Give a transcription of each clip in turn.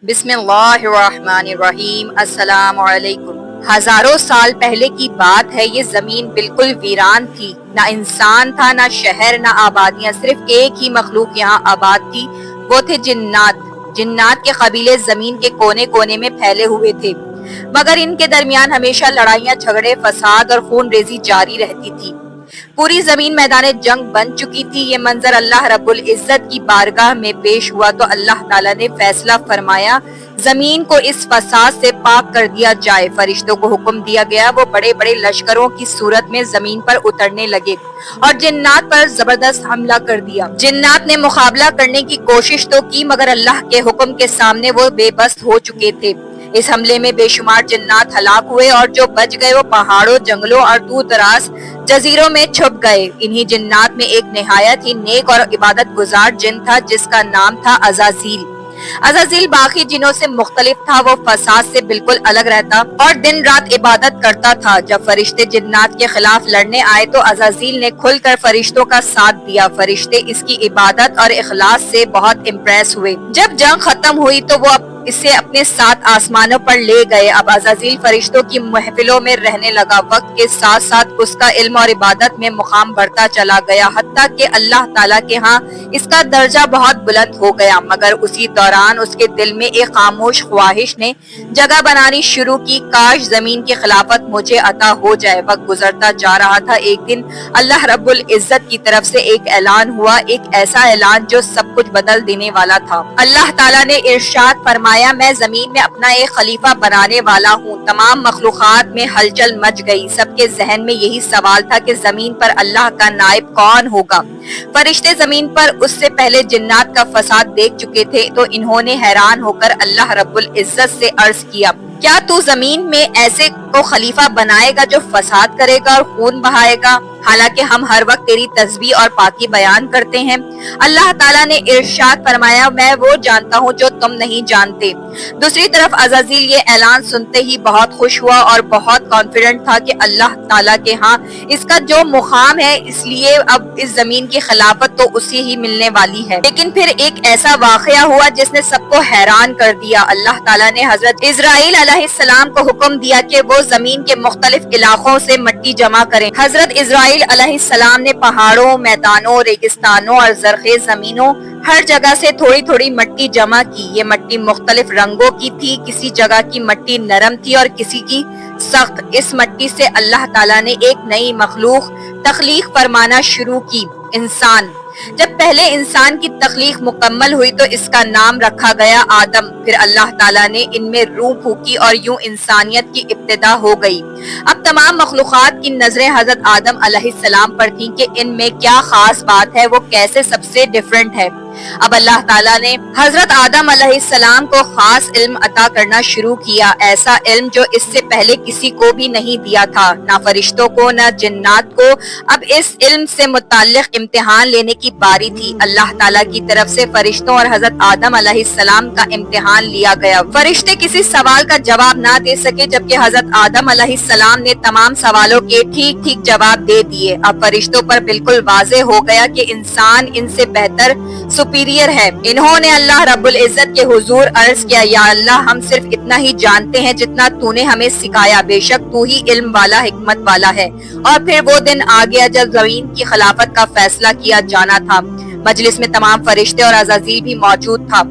بسم اللہ الرحمن الرحیم۔ السلام علیکم۔ ہزاروں سال پہلے کی بات ہے، یہ زمین بالکل ویران تھی، نہ انسان تھا، نہ شہر، نہ آبادیاں، صرف ایک ہی مخلوق یہاں آباد تھی، وہ تھے جنات۔ جنات کے قبیلے زمین کے کونے کونے میں پھیلے ہوئے تھے، مگر ان کے درمیان ہمیشہ لڑائیاں، جھگڑے، فساد اور خون ریزی جاری رہتی تھی۔ پوری زمین میدان جنگ بن چکی تھی۔ یہ منظر اللہ رب العزت کی بارگاہ میں پیش ہوا تو اللہ تعالیٰ نے فیصلہ فرمایا، زمین کو اس فساد سے پاک کر دیا جائے۔ فرشتوں کو حکم دیا گیا، وہ بڑے بڑے لشکروں کی صورت میں زمین پر اترنے لگے اور جنات پر زبردست حملہ کر دیا۔ جنات نے مقابلہ کرنے کی کوشش تو کی، مگر اللہ کے حکم کے سامنے وہ بے بس ہو چکے تھے۔ اس حملے میں بے شمار جنات ہلاک ہوئے اور جو بچ گئے وہ پہاڑوں، جنگلوں اور دور دراز جزیروں میں چھپ گئے۔ انہی جنات میں ایک نہایت ہی نیک اور عبادت گزار جن تھا جس کا نام تھا عزازیل۔ عزازیل باقی جنوں سے مختلف تھا، وہ فساد سے بالکل الگ رہتا اور دن رات عبادت کرتا تھا۔ جب فرشتے جنات کے خلاف لڑنے آئے تو عزازیل نے کھل کر فرشتوں کا ساتھ دیا۔ فرشتے اس کی عبادت اور اخلاص سے بہت امپریس ہوئے۔ جب جنگ ختم ہوئی تو وہ اسے اپنے ساتھ آسمانوں پر لے گئے۔ اب عزازیل فرشتوں کی محفلوں میں رہنے لگا۔ وقت کے ساتھ ساتھ اس کا علم اور عبادت میں مقام بڑھتا چلا گیا، حتیٰ کہ اللہ تعالیٰ کے ہاں اس کا درجہ بہت بلند ہو گیا۔ مگر اسی دوران اس کے دل میں ایک خاموش خواہش نے جگہ بنانی شروع کی، کاش زمین کی خلافت مجھے عطا ہو جائے۔ وقت گزرتا جا رہا تھا، ایک دن اللہ رب العزت کی طرف سے ایک اعلان ہوا، ایک ایسا اعلان جو سب کچھ بدل دینے والا تھا۔ اللہ تعالیٰ نے ارشاد فرمایا، میں زمین میں اپنا ایک خلیفہ بنانے والا ہوں۔ تمام مخلوقات میں ہلچل مچ گئی۔ سب کے ذہن میں یہی سوال تھا کہ زمین پر اللہ کا نائب کون ہوگا۔ فرشتے زمین پر اس سے پہلے جنات کا فساد دیکھ چکے تھے تو انہوں نے حیران ہو کر اللہ رب العزت سے عرض کیا، کیا تو زمین میں ایسے کو خلیفہ بنائے گا جو فساد کرے گا اور خون بہائے گا، حالانکہ ہم ہر وقت تیری تسبیح اور پاکی بیان کرتے ہیں۔ اللہ تعالیٰ نے ارشاد فرمایا، میں وہ جانتا ہوں جو تم نہیں جانتے۔ دوسری طرف عزازیل یہ اعلان سنتے ہی بہت خوش ہوا اور بہت کانفیڈنٹ تھا کہ اللہ تعالیٰ کے ہاں اس کا جو مقام ہے، اس لیے اب اس زمین کی خلافت تو اسی ہی ملنے والی ہے۔ لیکن پھر ایک ایسا واقعہ ہوا جس نے سب کو حیران کر دیا۔ اللہ تعالیٰ نے حضرت اسرائیل علیہ السلام کو حکم دیا کہ وہ زمین کے مختلف علاقوں سے مٹی جمع کریں۔ حضرت اسرائیل علیہ السلام نے پہاڑوں، میدانوں، ریگستانوں اور زرخیز زمینوں ہر جگہ سے تھوڑی تھوڑی مٹی جمع کی۔ یہ مٹی مختلف رنگوں کی تھی، کسی جگہ کی مٹی نرم تھی اور کسی کی سخت۔ اس مٹی سے اللہ تعالیٰ نے ایک نئی مخلوق تخلیق فرمانا شروع کی، انسان۔ جب پہلے انسان کی تخلیق مکمل ہوئی تو اس کا نام رکھا گیا آدم۔ پھر اللہ تعالیٰ نے ان میں روح پھونکی اور یوں انسانیت کی ابتدا ہو گئی۔ اب تمام مخلوقات کی نظریں حضرت آدم علیہ السلام پر تھیں کہ ان میں کیا خاص بات ہے، وہ کیسے سب سے ڈیفرنٹ ہے۔ اب اللہ تعالیٰ نے حضرت آدم علیہ السلام کو خاص علم عطا کرنا شروع کیا، ایسا علم جو اس سے پہلے کسی کو بھی نہیں دیا تھا، نہ فرشتوں کو نہ جنات کو۔ اب اس علم سے متعلق امتحان لینے کی باری تھی۔ اللہ تعالیٰ کی طرف سے فرشتوں اور حضرت آدم علیہ السلام کا امتحان لیا گیا۔ فرشتے کسی سوال کا جواب نہ دے سکے، جبکہ حضرت آدم علیہ السلام نے تمام سوالوں کے ٹھیک ٹھیک جواب دے دیے۔ اب فرشتوں پر بالکل واضح ہو گیا کہ انسان ان سے بہتر سپیریئر ہے۔ انہوں نے اللہ رب العزت کے حضور عرض کیا، یا اللہ، ہم صرف اتنا ہی جانتے ہیں جتنا تو نے ہمیں سکھایا، بے شک تو ہی علم والا، حکمت والا ہے۔ اور پھر وہ دن آ گیا جب زمین کی خلافت کا فیصلہ کیا جانا تھا۔ مجلس میں تمام فرشتے اور عزازیل بھی موجود تھا۔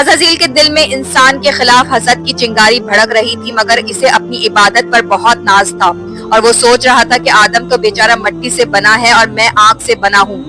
عزازیل کے دل میں انسان کے خلاف حسد کی چنگاری بھڑک رہی تھی، مگر اسے اپنی عبادت پر بہت ناز تھا اور وہ سوچ رہا تھا کہ آدم تو بیچارہ مٹی سے بنا ہے اور میں آگ سے بنا ہوں،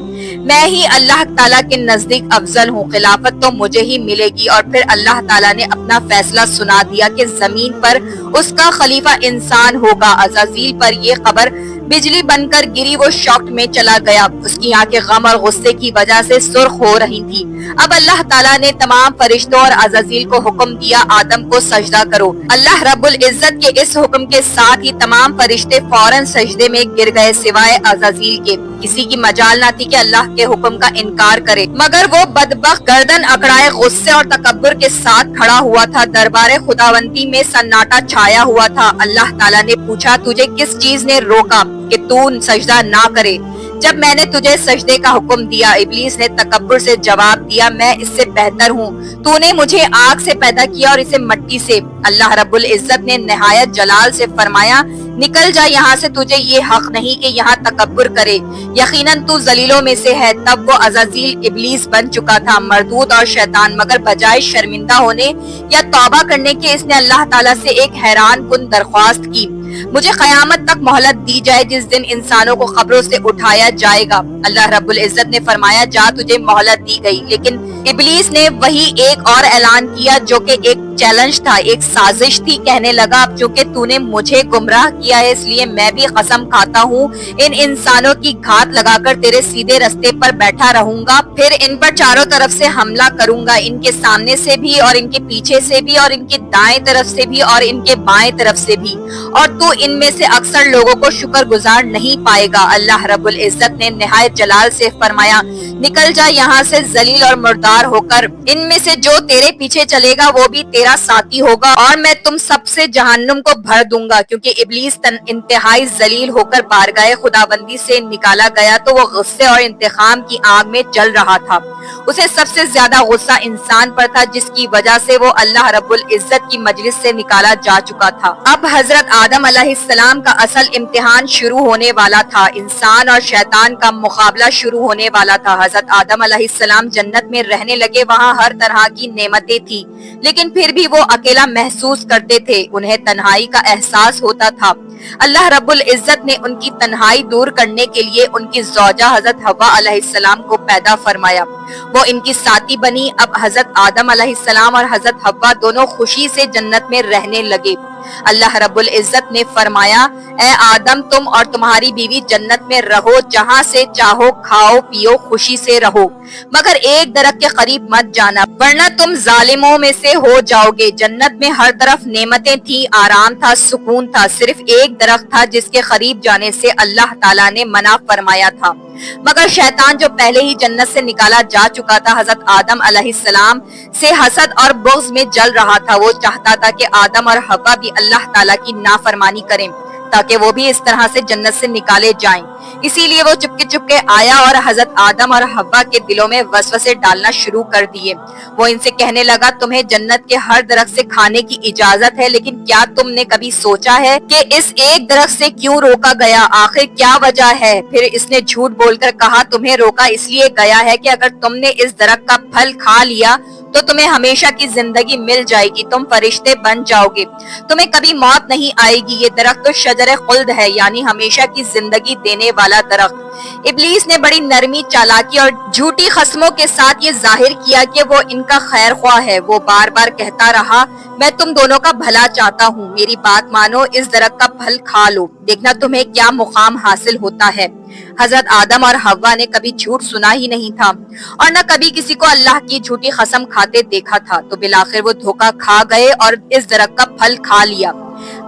میں ہی اللہ تعالیٰ کے نزدیک افضل ہوں، خلافت تو مجھے ہی ملے گی۔ اور پھر اللہ تعالیٰ نے اپنا فیصلہ سنا دیا کہ زمین پر اس کا خلیفہ انسان ہوگا۔ عزازیل پر یہ خبر بجلی بن کر گری، وہ شاک میں چلا گیا، اس کی آنکھیں غم اور غصے کی وجہ سے سرخ ہو رہی تھی۔ اب اللہ تعالیٰ نے تمام فرشتوں اور عزازیل کو حکم دیا، آدم کو سجدہ کرو۔ اللہ رب العزت کے اس حکم کے ساتھ ہی تمام فرشتے فوراً سجدے میں گر گئے، سوائے عزازیل کے۔ کسی کی مجال نہ تھی کہ اللہ کے حکم کا انکار کرے، مگر وہ بدبخت گردن اکڑائے غصے اور تکبر کے ساتھ کھڑا ہوا تھا۔ دربار خداوندی میں سناٹا چھایا ہوا تھا۔ اللہ تعالیٰ نے پوچھا، تجھے کس چیز نے روکا کہ تو سجدہ نہ کرے؟ جب میں نے تجھے سجدے کا حکم دیا ابلیس نے تکبر سے جواب دیا میں اس سے بہتر ہوں، تو نے مجھے آگ سے پیدا کیا اور اسے مٹی سے۔ اللہ رب العزت نے نہایت جلال سے فرمایا نکل جا یہاں سے، تجھے یہ حق نہیں کہ یہاں تکبر کرے، یقیناً تو ذلیلوں میں سے ہے۔ تب وہ عزازیل ابلیس بن چکا تھا، مردود اور شیطان، مگر بجائے شرمندہ ہونے یا توبہ کرنے کے اس نے اللہ تعالیٰ سے ایک حیران کن درخواست کی، مجھے قیامت تک مہلت دی جائے جس دن انسانوں کو قبروں سے اٹھایا جائے گا۔ اللہ رب العزت نے فرمایا جا تجھے مہلت دی گئی، لیکن ابلیس نے وہی ایک اور اعلان کیا جو کہ ایک چیلنج تھا، ایک سازش تھی۔ کہنے لگا اب چونکہ تو نے مجھے گمراہ کیا ہے اس لیے میں بھی قسم کھاتا ہوں ان انسانوں کی گھات لگا کر تیرے سیدھے رستے پر بیٹھا رہوں گا، پھر ان پر چاروں طرف سے حملہ کروں گا، ان کے سامنے سے بھی اور ان کے پیچھے سے بھی اور ان کے دائیں طرف سے بھی اور ان کے بائیں طرف سے بھی، اور تو ان میں سے اکثر لوگوں کو شکر گزار نہیں پائے گا۔ اللہ رب العزت نے نہایت جلال سے فرمایا نکل جا یہاں سے ذلیل اور مردار ہو کر، ان میں سے جو تیرے پیچھے چلے گا وہ بھی تیرا ساتھی ہوگا اور میں تم سب سے جہنم کو بھر دوں گا۔ کیونکہ ابلیس انتہائی ذلیل ہو کر بارگاہ خداوندی سے نکالا گیا تو وہ غصے اور انتقام کی آگ میں جل رہا تھا۔ اسے سب سے زیادہ غصہ انسان پر تھا جس کی وجہ سے وہ اللہ رب العزت کی مجلس سے نکالا جا چکا تھا۔ اب حضرت آدم علیہ السلام کا اصل امتحان شروع ہونے والا تھا، انسان اور شیطان کا مقابلہ شروع ہونے والا تھا۔ حضرت آدم علیہ السلام جنت میں رہنے لگے، وہاں ہر طرح کی نعمتیں تھی، لیکن پھر بھی وہ اکیلا محسوس کرتے تھے، انہیں تنہائی کا احساس ہوتا تھا۔ اللہ رب العزت نے ان کی تنہائی دور کرنے کے لیے ان کی زوجہ حضرت حوا علیہ السلام کو پیدا فرمایا، وہ ان کی ساتھی بنی۔ اب حضرت آدم علیہ السلام اور حضرت حوا دونوں خوشی سے جنت میں رہنے لگے۔ اللہ رب العزت نے فرمایا اے آدم تم اور تمہاری بیوی جنت میں رہو، جہاں سے چاہو کھاؤ پیو خوشی سے رہو، مگر ایک درخت کے قریب مت جانا ورنہ تم ظالموں میں سے ہو جاؤ گے۔ جنت میں ہر طرف نعمتیں تھی، آرام تھا، سکون تھا، صرف ایک درخت تھا جس کے قریب جانے سے اللہ تعالیٰ نے منع فرمایا تھا، مگر شیطان جو پہلے ہی جنت سے نکالا جا چکا تھا حضرت آدم علیہ السلام سے حسد اور بغض میں جل رہا تھا۔ وہ چاہتا تھا کہ آدم اور حوا بھی اللہ تعالیٰ کی نافرمانی کریں تاکہ وہ بھی اس طرح سے جنت سے نکالے جائیں، اسی لیے وہ چپکے چپکے آیا اور حضرت آدم اور حوا کے دلوں میں وسوسے ڈالنا شروع کر دیے۔ وہ ان سے کہنے لگا تمہیں جنت کے ہر درخت سے کھانے کی اجازت ہے، لیکن کیا تم نے کبھی سوچا ہے کہ اس ایک درخت سے کیوں روکا گیا، آخر کیا وجہ ہے؟ پھر اس نے جھوٹ بول کر کہا تمہیں روکا اس لیے گیا ہے کہ اگر تم نے اس درخت کا پھل کھا لیا تو تمہیں ہمیشہ کی زندگی مل جائے گی، تم فرشتے بن جاؤ گے، تمہیں کبھی موت نہیں آئے گی۔ یہ درخت تو شجر خلد ہے، یعنی ہمیشہ کی زندگی دینے والا درخت۔ ابلیس نے بڑی نرمی، چالاکی اور جھوٹی قسموں کے ساتھ یہ ظاہر کیا کہ وہ ان کا خیر خواہ ہے۔ وہ بار بار کہتا رہا میں تم دونوں کا بھلا چاہتا ہوں، میری بات مانو، اس درخت کا پھل کھا لو، دیکھنا تمہیں کیا مقام حاصل ہوتا ہے۔ حضرت آدم اور حوا نے کبھی جھوٹ سنا ہی نہیں تھا اور نہ کبھی کسی کو اللہ کی جھوٹی قسم کھاتے دیکھا تھا، تو بالآخر وہ دھوکہ کھا گئے اور اس درخت کا پھل کھا لیا۔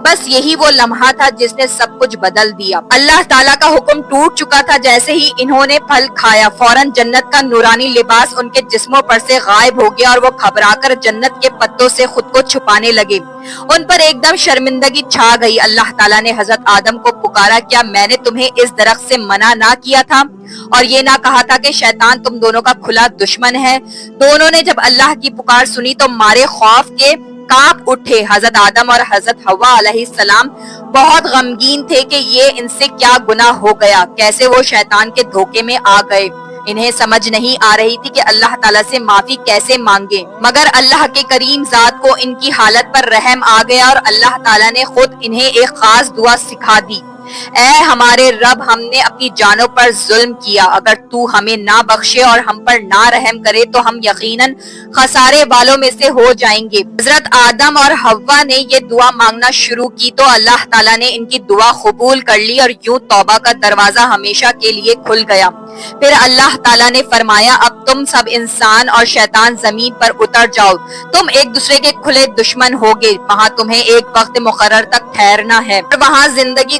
بس یہی وہ لمحہ تھا جس نے سب کچھ بدل دیا۔ اللہ تعالیٰ کا حکم ٹوٹ چکا تھا، جیسے ہی انہوں نے پھل کھایا فوراً جنت کا نورانی لباس ان کے جسموں پر سے غائب ہو گیا اور وہ گھبرا کر جنت کے پتوں سے خود کو چھپانے لگے۔ ان پر ایک دم شرمندگی چھا گئی۔ اللہ تعالیٰ نے حضرت آدم کو پکارا کیا میں نے تمہیں اس درخت سے منع نہ کیا تھا اور یہ نہ کہا تھا کہ شیطان تم دونوں کا کھلا دشمن ہے؟ دونوں نے جب اللہ کی پکار سنی تو مارے خوف کے کانپ اٹھے۔ حضرت آدم اور حضرت حوا علیہ السلام بہت غمگین تھے کہ یہ ان سے کیا گناہ ہو گیا، کیسے وہ شیطان کے دھوکے میں آ گئے۔ انہیں سمجھ نہیں آ رہی تھی کہ اللہ تعالیٰ سے معافی کیسے مانگے، مگر اللہ کے کریم ذات کو ان کی حالت پر رحم آ گیا اور اللہ تعالیٰ نے خود انہیں ایک خاص دعا سکھا دی۔ اے ہمارے رب، ہم نے اپنی جانوں پر ظلم کیا، اگر تو ہمیں نہ بخشے اور ہم پر نہ رحم کرے تو ہم یقیناً خسارے والوں میں سے ہو جائیں گے۔ حضرت آدم اور حوا نے یہ دعا مانگنا شروع کی تو اللہ تعالیٰ نے ان کی دعا قبول کر لی اور یوں توبہ کا دروازہ ہمیشہ کے لیے کھل گیا۔ پھر اللہ تعالیٰ نے فرمایا اب تم سب انسان اور شیطان زمین پر اتر جاؤ، تم ایک دوسرے کے کھلے دشمن ہوگے، وہاں تمہیں ایک وقت مقرر تک ٹھہرنا ہے اور وہاں زندگی